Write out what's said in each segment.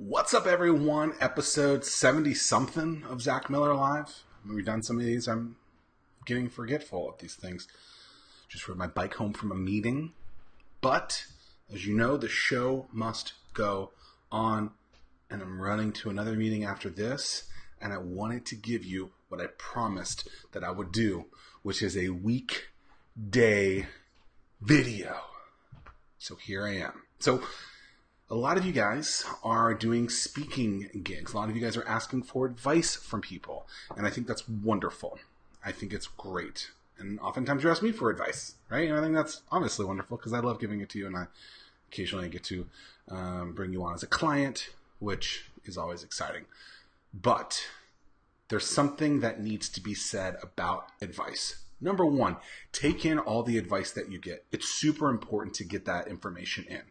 What's up, everyone? Episode 70-something of Zach Miller Live. We've done some of these. I'm getting forgetful of these things. Just rode my bike home from a meeting. But, as you know, the show must go on. And I'm running to another meeting after this. And I wanted to give you what I promised that I would do, which is a weekday video. So here I am. So a lot of you guys are doing speaking gigs. A lot of you guys are asking for advice from people. And I think that's wonderful. I think it's great. And oftentimes you ask me for advice, right? And I think that's obviously wonderful because I love giving it to you. And I occasionally get to bring you on as a client, which is always exciting. But there's something that needs to be said about advice. Number one, take in all the advice that you get. It's super important to get that information in.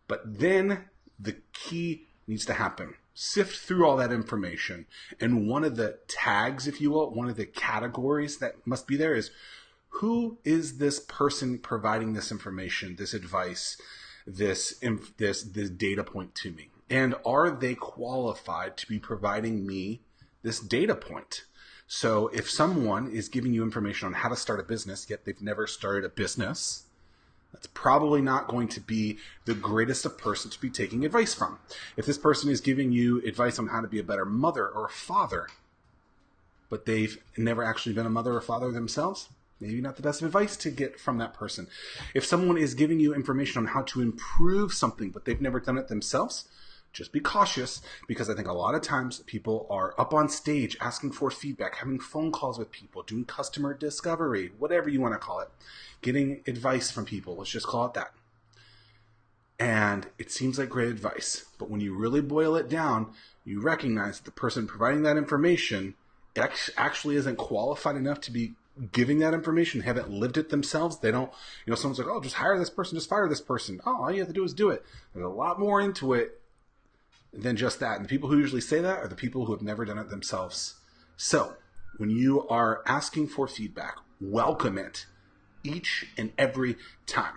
But then the key needs to happen. Sift through all that information. And one of the tags, if you will, one of the categories that must be there is, who is this person providing this information, this advice, this data point to me? And are they qualified to be providing me this data point? So if someone is giving you information on how to start a business, yet they've never started a business, that's probably not going to be the greatest of person to be taking advice from. If this person is giving you advice on how to be a better mother or a father, but they've never actually been a mother or father themselves, maybe not the best advice to get from that person. If someone is giving you information on how to improve something, but they've never done it themselves, just be cautious, because I think a lot of times people are up on stage asking for feedback, having phone calls with people, doing customer discovery, whatever you want to call it, getting advice from people. Let's just call it that. And it seems like great advice. But when you really boil it down, you recognize that the person providing that information actually isn't qualified enough to be giving that information, haven't lived it themselves. They don't, someone's like, oh, just hire this person, just fire this person. Oh, all you have to do is do it. There's a lot more into it than just that. And the people who usually say that are the people who have never done it themselves. So when you are asking for feedback, welcome it each and every time.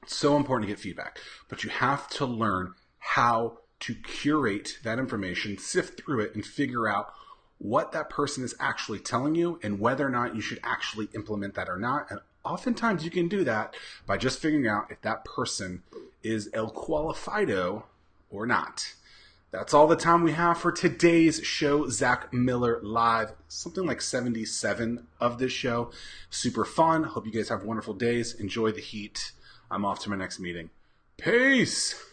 It's so important to get feedback, but you have to learn how to curate that information, sift through it, and figure out what that person is actually telling you and whether or not you should actually implement that or not. And oftentimes you can do that by just figuring out if that person is el qualifido or not. That's all the time we have for today's show, Zach Miller Live. Something like 77 of this show. Super fun. Hope you guys have wonderful days. Enjoy the heat. I'm off to my next meeting. Peace!